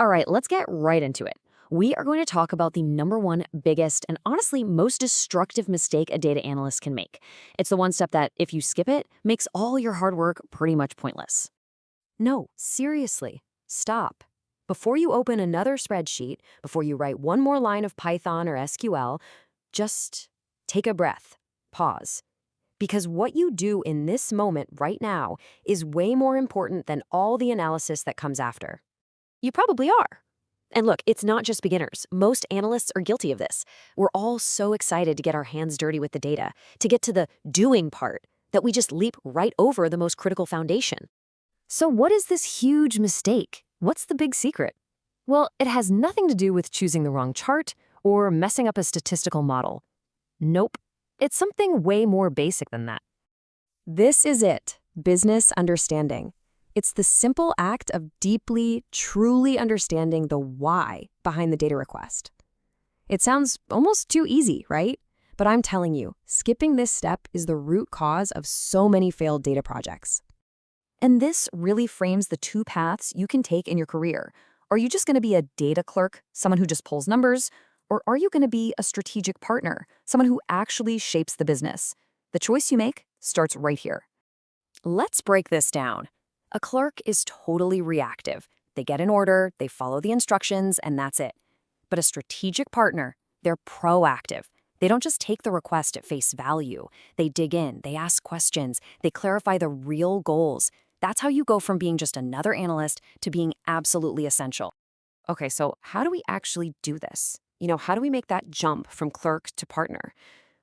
All right, let's get right into it. We are going to talk about the number one biggest and honestly most destructive mistake a data analyst can make. It's the one step that, if you skip it, makes all your hard work pretty much pointless. No, seriously, stop. Before you open another spreadsheet, before you write one more line of Python or SQL, just take a breath, pause. Because what you do in this moment right now is way more important than all the analysis that comes after. You probably are. And look, it's not just beginners. Most analysts are guilty of this. We're all so excited to get our hands dirty with the data, to get to the doing part, that we just leap right over the most critical foundation. So what is this huge mistake? What's the big secret? Well, it has nothing to do with choosing the wrong chart or messing up a statistical model. Nope. It's something way more basic than that. This is it, business understanding. It's the simple act of deeply, truly understanding the why behind the data request. It sounds almost too easy, right? But I'm telling you, skipping this step is the root cause of so many failed data projects. And this really frames the two paths you can take in your career. Are you just going to be a data clerk, someone who just pulls numbers? Or are you going to be a strategic partner, someone who actually shapes the business? The choice you make starts right here. Let's break this down. A clerk is totally reactive. They get an order, they follow the instructions, and that's it. But a strategic partner, they're proactive. They don't just take the request at face value. They dig in, they ask questions, they clarify the real goals. That's how you go from being just another analyst to being absolutely essential. Okay, so how do we actually do this? How do we make that jump from clerk to partner?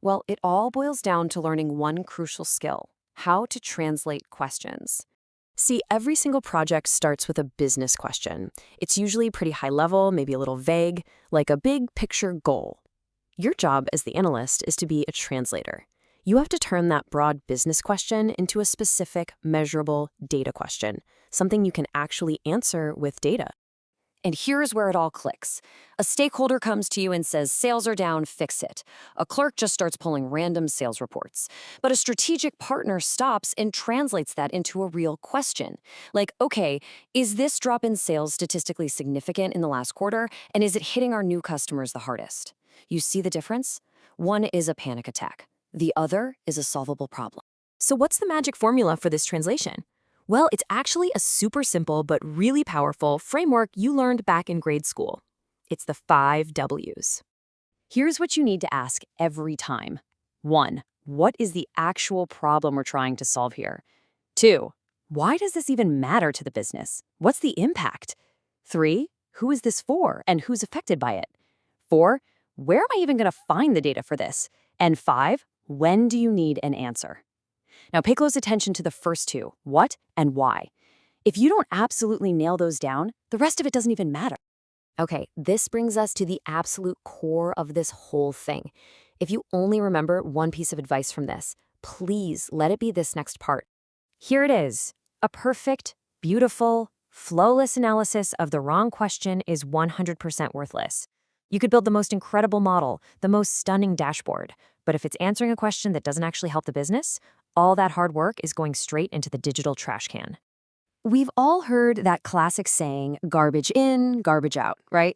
Well, it all boils down to learning one crucial skill: how to translate questions. See, every single project starts with a business question. It's usually pretty high level, maybe a little vague, like a big picture goal. Your job as the analyst is to be a translator. You have to turn that broad business question into a specific, measurable data question, something you can actually answer with data. And here's where it all clicks. A stakeholder comes to you and says, sales are down, fix it. A clerk just starts pulling random sales reports. But a strategic partner stops and translates that into a real question. Like, okay, is this drop in sales statistically significant in the last quarter? And is it hitting our new customers the hardest? You see the difference? One is a panic attack. The other is a solvable problem. So what's the magic formula for this translation? Well, it's actually a super simple but really powerful framework you learned back in grade school. It's the 5 W's. Here's what you need to ask every time. 1. What is the actual problem we're trying to solve here? 2. Why does this even matter to the business? What's the impact? 3. Who is this for and who's affected by it? 4. Where am I even going to find the data for this? And 5. When do you need an answer? Now pay close attention to the first two, what and why. If you don't absolutely nail those down, the rest of it doesn't even matter. Okay, this brings us to the absolute core of this whole thing. If you only remember one piece of advice from this, please let it be this next part. Here it is. A perfect, beautiful, flawless analysis of the wrong question is 100% worthless. You could build the most incredible model, the most stunning dashboard, but if it's answering a question that doesn't actually help the business, all that hard work is going straight into the digital trash can. We've all heard that classic saying, garbage in, garbage out, right?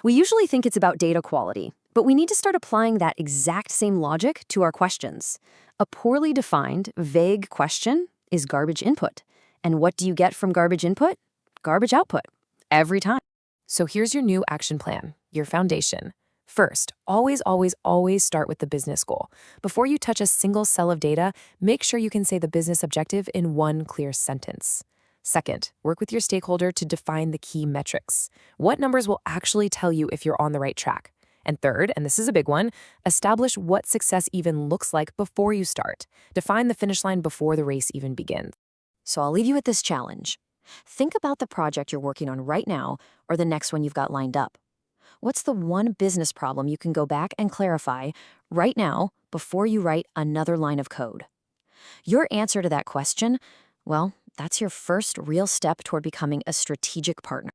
We usually think it's about data quality, but we need to start applying that exact same logic to our questions. A poorly defined, vague question is garbage input. And what do you get from garbage input? Garbage output, every time. So here's your new action plan, your foundation. First, always start with the business goal. Before you touch a single cell of data, make sure you can say the business objective in one clear sentence. Second, work with your stakeholder to define the key metrics. What numbers will actually tell you if you're on the right track? And third, and this is a big one, establish what success even looks like before you start. Define the finish line before the race even begins. So I'll leave you with this challenge. Think about the project you're working on right now or the next one you've got lined up. What's the one business problem you can go back and clarify right now before you write another line of code? Your answer to that question, well, that's your first real step toward becoming a strategic partner.